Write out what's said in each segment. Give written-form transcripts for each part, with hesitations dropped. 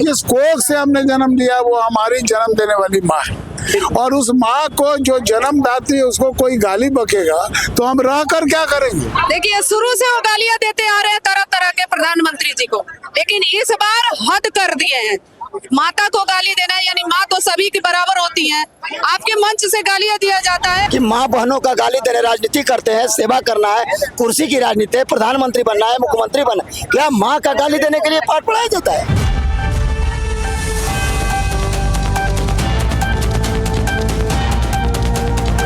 जिस कोख से हमने जन्म लिया वो हमारी जन्म देने वाली माँ है, और उस माँ को जो जन्मदाती है उसको कोई गाली बकेगा तो हम रह कर क्या करेंगे। देखिए, शुरू से वो गालियां देते आ रहे हैं तरह तरह के प्रधानमंत्री जी को, लेकिन इस बार हद कर दिए हैं। माता को गाली देना, यानी माँ तो सभी की बराबर होती है, आपके मंच से गालियां दिया जाता है कि माँ बहनों का गाली देने राजनीति करते हैं। सेवा करना है, कुर्सी की राजनीति है, प्रधानमंत्री बनना है, मुख्यमंत्री बनना है, क्या माँ का गाली देने के लिए पाठ पढ़ाया जाता है?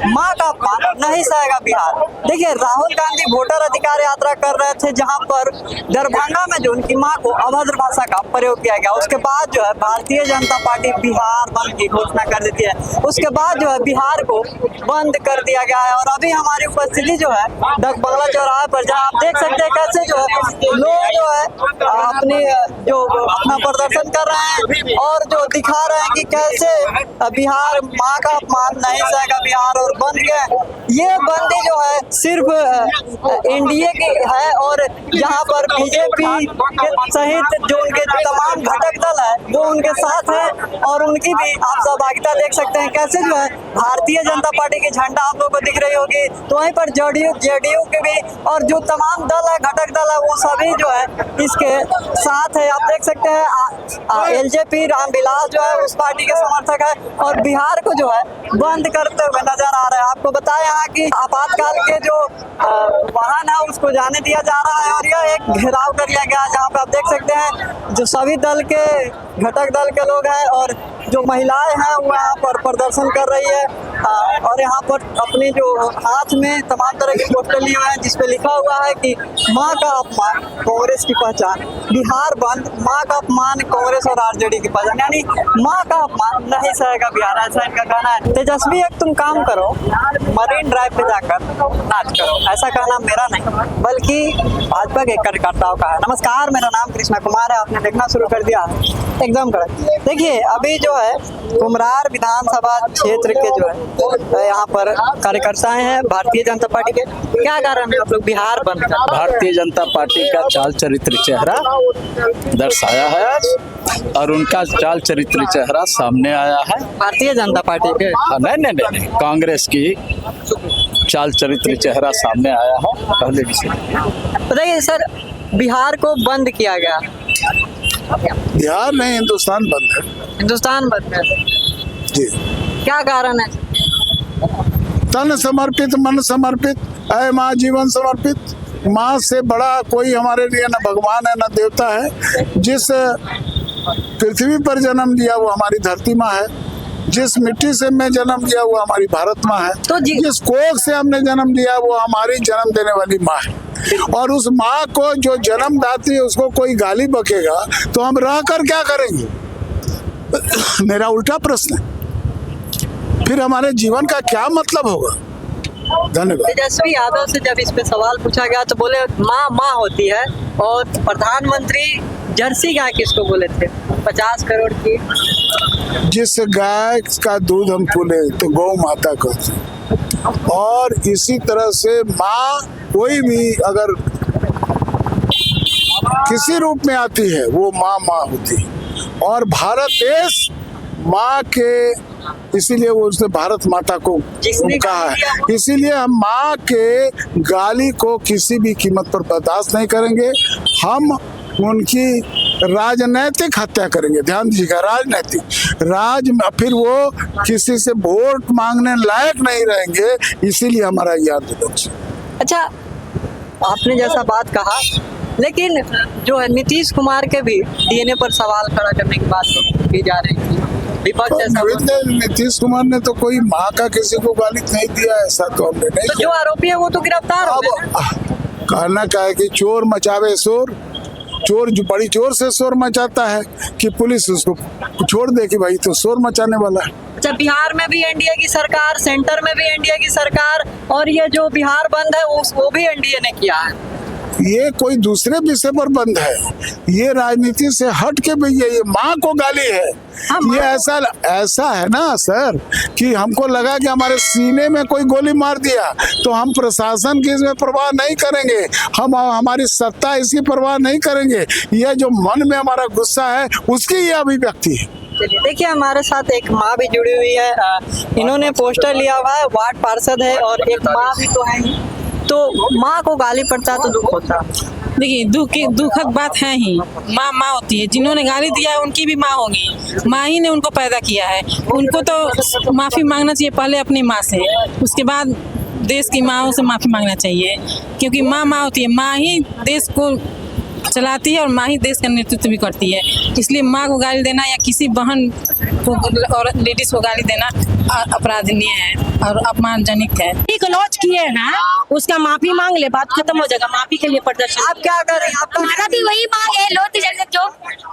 माँ का अपमान नहीं सहेगा बिहार। देखिए, राहुल गांधी वोटर अधिकार यात्रा कर रहे थे, जहां पर दरभंगा में जो उनकी माँ को अभद्र भाषा का प्रयोग किया गया। उसके बाद जो है भारतीय जनता पार्टी बिहार बंद की घोषणा कर देती है। उसके बाद जो है बिहार को बंद कर दिया गया है। और अभी हमारी उपस्थिति जो है डक बंगला चौराहे पर, जहाँ आप देख सकते हैं कैसे जो है लोग जो है अपना प्रदर्शन कर रहे हैं और जो दिखा रहे हैं कि कैसे बिहार माँ का अपमान नहीं सहेगा बिहार और बंद गए। ये बंदी जो है सिर्फ एनडीए की है, और यहाँ पर बीजेपी के सहित जो उनके तमाम घटक दल है वो उनके साथ है, और उनकी भी आप सहभागिता देख सकते हैं कैसे जो है भारतीय जनता पार्टी की झंडा आप लोगों को दिख रही होगी। तो वहीं पर जेडीयू के भी और जो तमाम दल है, घटक दल है, वो सभी जो है इसके साथ है। आप देख सकते हैं एलजेपी रामविलास जो है उस पार्टी के समर्थक है, और बिहार को जो है बंद करते हुए नजर आ रहे हैं। आपको बताया यहाँ की आपातकाल के जो वाहन है उसको जाने दिया जा रहा है, और यह एक घेराव कर लिया गया, जहाँ पे आप देख सकते हैं जो सभी दल के घटक दल के लोग हैं और जो महिलाएं हैं वो यहाँ पर प्रदर्शन कर रही है, और यहाँ पर अपने जो हाथ में तमाम तरह के पोस्टर लिए हुए हैं जिसपे लिखा हुआ है कि माँ का अपमान कांग्रेस की पहचान, बिहार बंद, माँ का अपमान कांग्रेस और आरजेडी की पहचान, यानी माँ का अपमान नहीं सहेगा बिहार, ऐसा इनका कहना है। तेजस्वी एक तुम काम करो, मरीन ड्राइव पे जाकर नाच करो, ऐसा कहना मेरा नहीं बल्कि भाजपा के कार्यकर्ताओं का है। नमस्कार, मेरा नाम कृष्णा कुमार है, आपने देखना शुरू कर दिया एकदम करेक्ट। देखिए, अभी जो है कुमरार विधानसभा क्षेत्र के जो है यहाँ पर कार्यकर्ता हैं भारतीय जनता पार्टी के। क्या कारण है आप लोग बिहार बंद कर? भारतीय जनता पार्टी का चाल चरित्र चेहरा दर्शाया है आज, और उनका चाल चरित्र चेहरा सामने आया है। भारतीय जनता पार्टी के नहीं, कांग्रेस की चाल चरित्र चेहरा सामने आया है पहले भी से। बताइए सर, बिहार को बंद किया गया, बिहार नहीं, हिंदुस्तान बंद है। हिंदुस्तान बंद है जी। क्या कारण है? तन समर्पित, मन समर्पित, ऐ माँ जीवन समर्पित। माँ से बड़ा कोई हमारे लिए न भगवान है न देवता है। जिस पृथ्वी पर जन्म लिया वो हमारी धरती माँ है, जिस मिट्टी से मैं जन्म लिया वो हमारी भारत माँ है, तो जिस कोख से हमने जन्म लिया वो हमारी जन्म देने वाली माँ है, और उस माँ को जो जन्मदाती है उसको कोई गाली बकेगा तो हम रह कर क्या करेंगे। मेरा उल्टा प्रश्न है, फिर हमारे जीवन का क्या मतलब होगा। धन्यवाद। तेजस्वी यादव से जब इस पे सवाल पूछा गया तो बोले माँ माँ होती है, और प्रधानमंत्री जर्सी गाय किसको बोले थे 50 करोड़ की। जिस गाय का दूध हम फूले तो गौ माता कहते हैं, और इसी तरह से माँ कोई भी अगर किसी रूप में आती है वो माँ माँ होती है, और भारत देश माँ के, इसीलिए वो उसने भारत माता को कहा है। इसीलिए हम माँ के गाली को किसी भी कीमत पर बर्दाश्त नहीं करेंगे। हम उनकी राजनैतिक हत्या करेंगे। ध्यान दीजिएगा, राजनैतिक फिर वो किसी से वोट मांगने लायक नहीं रहेंगे, इसीलिए हमारा याद लक्ष्य। अच्छा, आपने जैसा बात कहा, लेकिन जो है नीतीश कुमार के भी डीएनए पर सवाल खड़ा करने की बात की जा रही थी। विपक्ष नीतीश कुमार ने तो कोई माँ का किसी को गाली नहीं दिया, ऐसा तो हमने नहीं। तो जो आरोपी है वो तो गिरफ्तार हो गए। कहना क्या है कि चोर मचावे शोर, चोर जो बड़ी जोर से शोर मचाता है कि पुलिस उसको छोड़ दे कि भाई तो शोर मचाने वाला है। अच्छा, बिहार में भी एनडीए की सरकार, सेंटर में भी एनडीए की सरकार, और ये जो बिहार बंद है वो भी एनडीए ने किया है। ये कोई दूसरे विषय पर बंद है, ये राजनीति से हट के भी ये माँ को गाली है। ये ऐसा है ना सर कि हमको लगा कि हमारे सीने में कोई गोली मार दिया तो हम प्रशासन की इसमें परवाह नहीं करेंगे, हम हमारी सत्ता इसकी परवाह नहीं करेंगे। यह जो मन में हमारा गुस्सा है उसकी ये अभिव्यक्ति है। चलिए, देखिए हमारे साथ एक माँ भी जुड़ी हुई है। इन्होंने पोस्टर लिया हुआ है, वार्ड पार्षद है और एक माँ भी तो है ही। तो माँ को गाली पड़ता है तो दुख होता है। देखिए दुखद बात है ही, माँ होती है, जिन्होंने गाली दिया है उनकी भी माँ होगी, माँ ही ने उनको पैदा किया है, उनको तो माफ़ी मांगना चाहिए पहले अपनी माँ से, उसके बाद देश की माँओं से माफ़ी मांगना चाहिए, क्योंकि माँ होती है, माँ ही देश को चलाती है और माँ ही देश का नेतृत्व भी करती है। इसलिए माँ को गाली देना या किसी बहन को और लेडीज को गाली देना अपराधनीय है और अपमानजनक है। एक लॉन्च किए हैं, उसका माफी मांग ले, बात खत्म हो जाएगा। माफी के लिए प्रदर्शन आप क्या करें? हमारा भी वही मांग है, लोक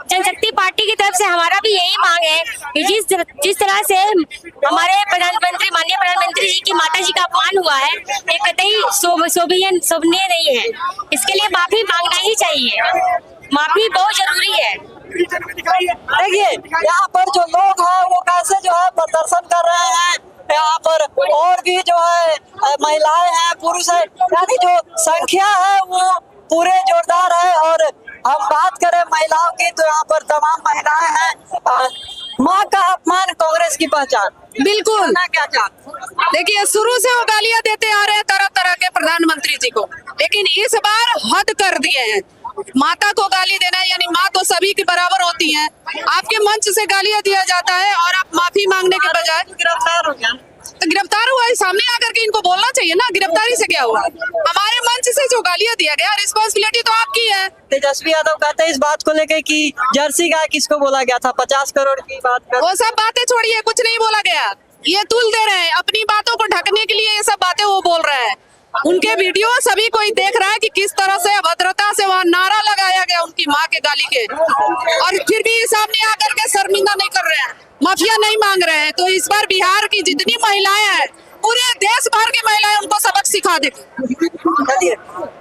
जनशक्ति पार्टी की तरफ से हमारा भी यही मांग है कि जिस तरह से हमारे प्रधानमंत्री, माननीय प्रधानमंत्री जी की माता जी का अपमान हुआ है, ये कतई शोभनीय नहीं है। इसके लिए माफी मांगना ही चाहिए, माफी बहुत जरूरी है। देखिए यहाँ पर जो लोग हैं वो कैसे जो है प्रदर्शन कर रहे हैं। यहाँ पर और भी जो है महिलाएं हैं, पुरुष है, यानी जो संख्या है वो पूरे जोरदार है। और हम बात करें महिलाओं की तो यहाँ पर तमाम महिलाएं हैं। माँ का अपमान कांग्रेस की पहचान, बिल्कुल। क्या चाहते? देखिए शुरू से वो गालियां देते आ रहे हैं तरह तरह के प्रधानमंत्री जी को, लेकिन इस बार हद कर दिए हैं। माता को गाली देना, यानी माँ तो सभी के बराबर होती है, आपके मंच से गालियां दिया जाता है और आप माफी मांगने के बजाय गिरफ्तार हो गया। तो गिरफ्तार हुआ है, सामने आकर के इनको बोलना चाहिए ना, गिरफ्तारी से क्या हुआ? हमारे मंच से जो गालियां दिया गया, रिस्पॉन्सिबिलिटी तो आपकी है। तेजस्वी यादव कहते हैं इस बात को लेकर कि जर्सी गाय किसको बोला गया था, 50 करोड़ की बात कर। वो सब बातें छोड़िए, कुछ नहीं बोला गया, ये तुल दे रहे हैं अपनी बातों को ढकने के लिए, ये सब बातें वो बोल रहे हैं। उनके वीडियो सभी कोई देख रहा है कि किस तरह से अभद्रता से वहाँ नारा लगाया गया उनकी माँ के गाली के, और फिर भी सामने आकर के शर्मिंदा नहीं कर रहे हैं, माफिया नहीं मांग रहे हैं। तो इस बार बिहार की जितनी महिलाएं हैं, पूरे देश भर की महिलाएं उनको सबक सिखा देंगी।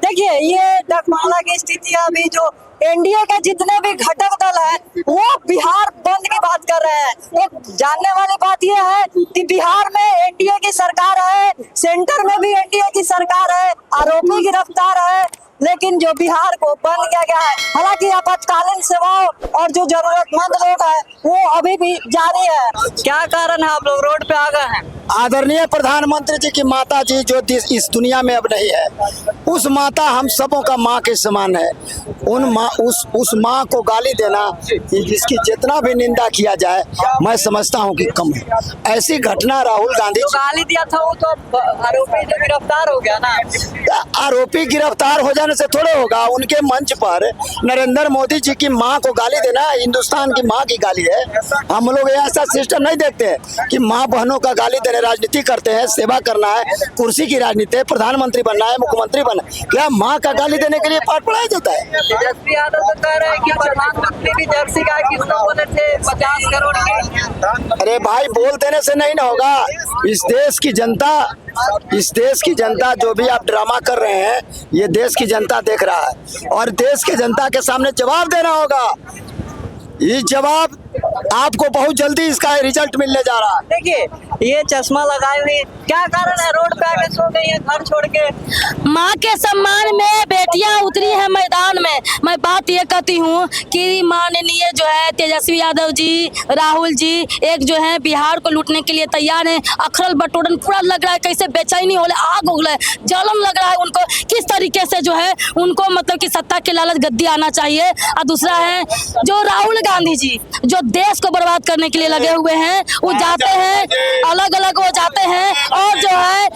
देखिए ये डगमाला की स्थिति है। अभी जो एनडीए के जितने भी घटक दल है वो बिहार बंद की बात कर रहे हैं। एक जानने वाली बात यह है कि बिहार में एनडीए की सरकार है, सेंटर में भी एनडीए की सरकार है, आरोपी गिरफ्तार है, लेकिन जो बिहार को बंद किया गया है। हालांकि आपातकालीन सेवाओं और जो जरूरतमंद लोग हैं वो अभी भी जारी है। क्या कारण है आप लोग रोड पे आ गए हैं? आदरणीय प्रधानमंत्री जी की माता जी जो इस दुनिया में अब नहीं है, उस माता हम सबों का माँ के समान है। उस माँ को गाली देना, जिसकी जितना भी निंदा किया जाए, मैं समझता हूँ कि कम है। ऐसी घटना राहुल गांधी जो गाली दिया था वो तो आरोपी जो गिरफ्तार हो गया ना। आरोपी गिरफ्तार हो जाने से थोड़े होगा। उनके मंच पर नरेंद्र मोदी जी की माँ को गाली देना हिंदुस्तान की माँ की गाली है। हम लोग ऐसा सिस्टम नहीं देखते हैं कि माँ बहनों का गाली देने, राजनीति करते हैं, सेवा करना है, कुर्सी की राजनीति है, प्रधानमंत्री बनना है, मुख्यमंत्री बनना है। क्या माँ का गाली देने के लिए पाठ पढ़ाया जाता है? तेजस्वी यादव तो कह रहे हैं कि प्रधानमंत्री भी जर्सी गाय किसको बोले थे 50 करोड़ की। अरे भाई, बोल देने से नहीं ना होगा। इस देश की जनता जो भी आप ड्रामा कर रहे हैं, ये देश की जनता देख रहा है और देश की जनता के सामने जवाब देना होगा। ये जवाब आपको बहुत जल्दी इसका रिजल्ट मिलने जा रहा है। देखिए ये चश्मा लगाए हुए क्या कारण है? रोड पे आके सो गई है घर छोड़ के। माँ के सम्मान में बेटियां उतरी है मैदान में। मैं बात ये कहती हूँ कि माननीय जो है तेजस्वी यादव जी, राहुल जी एक जो है बिहार को लूटने के लिए तैयार है। अखरल बटोरन पूरा लग रहा है, कैसे बेचैनी हो रहा है, आग हो रहा है, जलन लग रहा है उनको, किस तरीके से जो है उनको मतलब कि सत्ता के लालच गद्दी आना चाहिए। और दूसरा है जो राहुल गांधी जी जो देश को बर्बाद करने के लिए लगे हुए हैं, वो जाते हैं अलग अलग, वो जाते हैं और जो है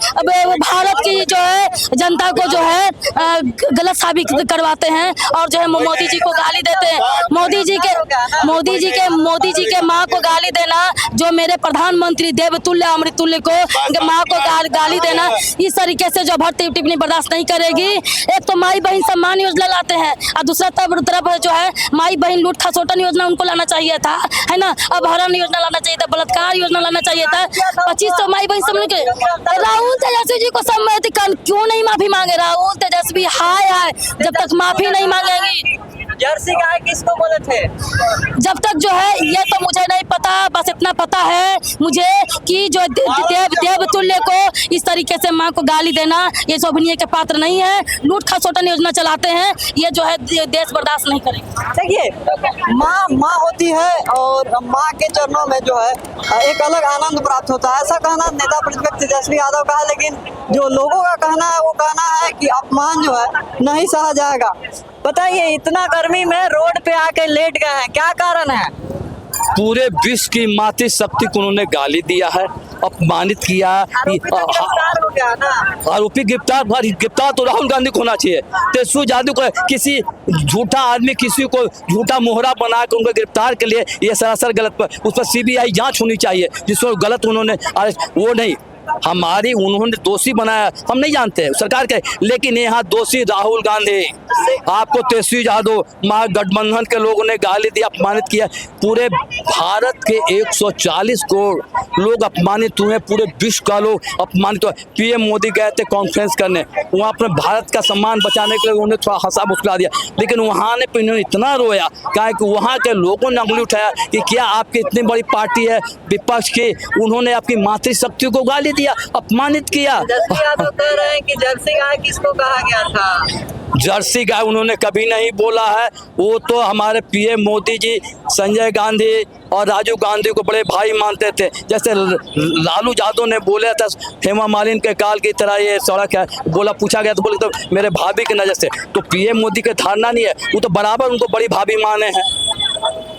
भारत की जो है जनता को जो है गलत साबित करवाते हैं और जो है मोदी जी को गाली देते हैं। मोदी जी के माँ को गाली देना, जो मेरे प्रधानमंत्री देवतुल्य अमृतुल्य को माँ को गाली देना, इस तरीके से जो भट्टी टिप्पणी बर्दाश्त नहीं करेगी। एक तो माई बहन सम्मान योजना लाते हैं और दूसरा तरफ जो है माई बहन लूट खसोटन योजना योजना उनको लाना चाहिए था, है ना। अपहरण योजना लाना चाहिए था, बलात्कार योजना लाना चाहिए था। 2500 माई बहन सब के राहुल तेजस्वी जी को सम्मति क्यों नहीं माफी मांगे? राहुल तेजस्वी हाय जब तक माफी नहीं मांगेंगी। जर्सी गाय किसको बोले थे? जब तक जो है ये तो मुझे नहीं पता, बस इतना पता है मुझे कि जो देवतुल्य को इस तरीके से माँ को गाली देना ये शोभनीय के पात्र नहीं है। लूट खसोटन योजना चलाते हैं, ये जो है देश बर्दाश्त नहीं करेगा। देखिए, माँ होती है और माँ के चरणों में जो है एक अलग आनंद प्राप्त होता है, ऐसा कहना नेता प्रतिपक्ष तेजस्वी यादव का है। लेकिन जो लोगों का कहना है वो कहना है कि अपमान जो है नहीं सहा जाएगा। बताइए, इतना गर्मी में रोड पे आके लेट गए हैं, क्या कारण है? पूरे विश्व की मातृ शक्ति को उन्होंने गाली दिया है, अपमानित किया। गिरफ्तार हो गया ना? आरोपी गिरफ्तार तो राहुल गांधी को होना चाहिए। तेजस्वी यादव को किसी झूठा आदमी किसी को झूठा मोहरा बना के उनको गिरफ्तार के लिए ये सरासर गलत, उस पर CBI जांच होनी चाहिए। जिसको गलत उन्होंने वो नहीं, हमारी उन्होंने दोषी बनाया, हम नहीं जानते सरकार के, लेकिन यहाँ दोषी राहुल गांधी। आपको तेजस्वी यादव महागठबंधन के लोगों ने गाली दी, अपमानित किया। पूरे भारत के 140 करोड़ लोग अपमानित हुए, पूरे विश्व का लोग अपमानित हुए। PM मोदी गए थे कॉन्फ्रेंस करने, वहाँ अपने भारत का सम्मान बचाने के लिए उन्होंने थोड़ा हंसा मुस्कुरा दिया, लेकिन वहाँ ने उन्होंने इतना रोया कि वहाँ के लोगों ने उंगली उठाया कि क्या आपकी इतनी बड़ी पार्टी है विपक्ष की, उन्होंने आपकी मातृशक्ति को गाली दिया, अपमानित किया। तेजस्वी यादव कह रहे हैं कि जर्सी गाय किसको कहा गया था? जर्सी गाय उन्होंने कभी नहीं बोला है। वो तो हमारे PM मोदी जी संजय गांधी और राजीव गांधी को बड़े भाई मानते थे। जैसे लालू यादव ने बोला था हेमा मालिनी के काल की तरह ये सड़क है, बोला पूछा गया तो बोले तो मेरे भाभी की नजर से, तो PM मोदी की धारणा नहीं है, वो तो बराबर उनको बड़ी भाभी माने हैं,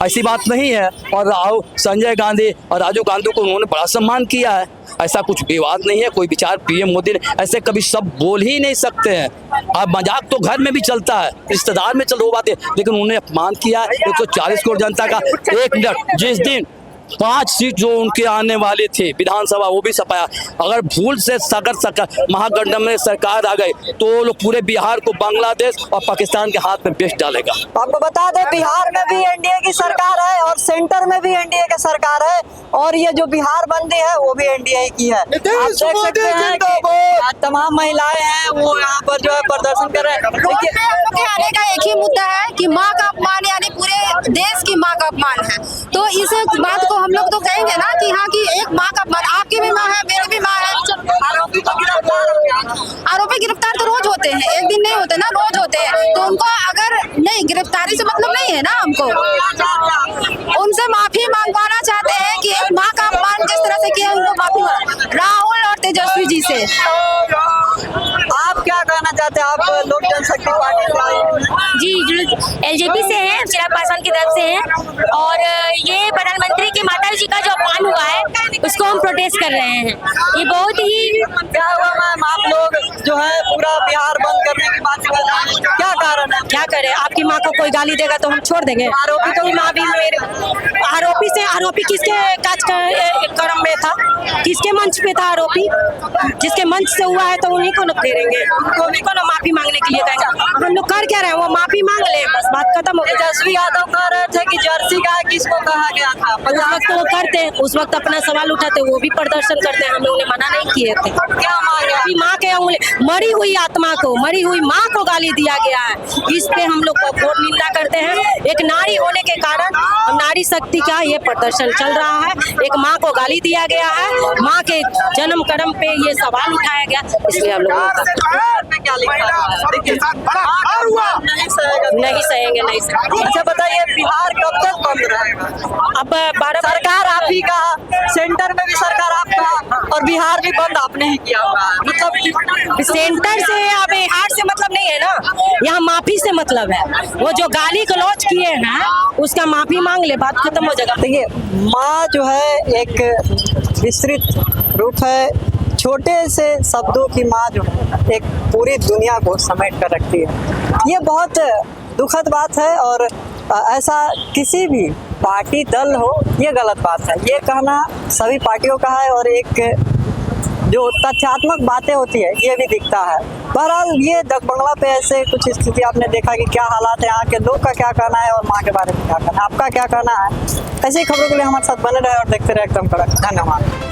ऐसी बात नहीं है। और राहुल संजय गांधी और राजीव गांधी को उन्होंने बड़ा सम्मान किया है, ऐसा कुछ विवाद नहीं है। कोई विचार PM मोदी ने ऐसे कभी सब बोल ही नहीं सकते हैं। अब मजाक तो घर में भी चलता है, रिश्तेदार में चलो वो बात है, लेकिन उन्होंने अपमान किया 140 करोड़ जनता का। 1 मिनट, जिस दिन 5 सीट जो उनके आने वाली थी विधानसभा वो भी सपाया, अगर भूल से महागठबंधन में सरकार आ गई तो वो लोग पूरे बिहार को बांग्लादेश और पाकिस्तान के हाथ में बेच डालेगा। आपको बता दें, बिहार में भी NDA की सरकार है और सेंटर में भी NDA की सरकार है, और ये जो बिहार बंदी है वो भी NDA की है। आप देख सकते हैं कि तमाम महिलाएं हैं वो यहाँ पर जो है प्रदर्शन कर रहे हैं। देखिए, आने का एक ही मुद्दा है कि माँ का अपमान यानी पूरे देश की माँ का अपमान है। तो इस बात को हम लोग तो कहेंगे ना कि हाँ कि एक माँ का अपमान, आपकी भी माँ है, मेरी भी माँ है। आरोपी गिरफ्तार तो रोज होते हैं, एक दिन नहीं होते ना, रोज होते हैं। तो उनको अगर नहीं, गिरफ्तारी से मतलब नहीं है ना, हमको उनसे माफी मांगवाना चाहते हैं कि एक माँ का अपमान जिस तरह से किया उनको माफी राहुल और तेजस्वी जी से। आप क्या कहना चाहते हैं? आप लोक जनशक्ति पार्टी जी LJP से हैं, चिराग पासवान की तरफ से हैं, और ये प्रधानमंत्री की माता जी का जो अपमान हुआ है उसको हम प्रोटेस्ट कर रहे हैं। ये बहुत ही क्या हुआ मैम, आप लोग जो है पूरा बिहार बंद करने की बात कर रहे हैं, क्या कारण है? क्या करें, आपकी माँ को कोई गाली देगा तो हम छोड़ देंगे? आरोपी तो माँ भी मेरे आरोपी किसके कर्म में था, किसके मंच पे था आरोपी? जिसके मंच से हुआ है तो उन्हीं को न फेरेंगे, उन्हीं को न माफी मांगने के लिए कहेंगे। हम लोग कर क्या रहे हैं, वो माफी मांग ले, बस बात खत्म हो गई। तेजस्वी यादव कह रहे थे कि जर्सी गाय किसको कहा गया था? उस वक्त वो करते, उस वक्त अपना सवाल उठाते, वो भी प्रदर्शन करते हैं, हम लोगों ने मना नहीं किए थे। क्या मांगे? माँ के उंगली, मरी हुई आत्मा को, मरी हुई माँ को गाली दिया गया है, इस पे हम लोग घोर निंदा करते हैं। एक नारी होने के कारण नारी शक्ति का ये प्रदर्शन चल रहा है। एक माँ को गाली दिया गया है, माँ के जन्म कर्म पे ये सवाल उठाया गया, इसलिए हम लोग नहीं सहेंगे। अच्छा बताइए, बिहार कब तक बंद रहेगा? अब सरकार आप ही का, सेंटर में भी सरकार आपका, और बिहार भी बंद आपने ही किया होगा। मतलब सेंटर से या बिहार से मतलब नहीं है ना, यहाँ माफी से मतलब है। वो जो गाली गलौज किए हैं उसका माफी मांग ले, बात खत्म हो जाएगा। देखिए, माँ जो है एक विस्तृत रूप है, छोटे से शब्दों की माँ जो है एक पूरी दुनिया को समेट कर रखती है। ये बहुत दुखद बात है, और ऐसा किसी भी पार्टी दल हो ये गलत बात है। ये कहना सभी पार्टियों का है, और एक जो तथ्यात्मक बातें होती है ये भी दिखता है। बहरहाल ये डकबंगला पे ऐसे कुछ स्थिति आपने देखा कि क्या हालात है, यहाँ के लोग का क्या कहना है और माँ के बारे में क्या कहना है, आपका क्या कहना है। ऐसी खबरों के लिए हमारे साथ बने रहे और देखते रहे एकदम कड़क। धन्यवाद।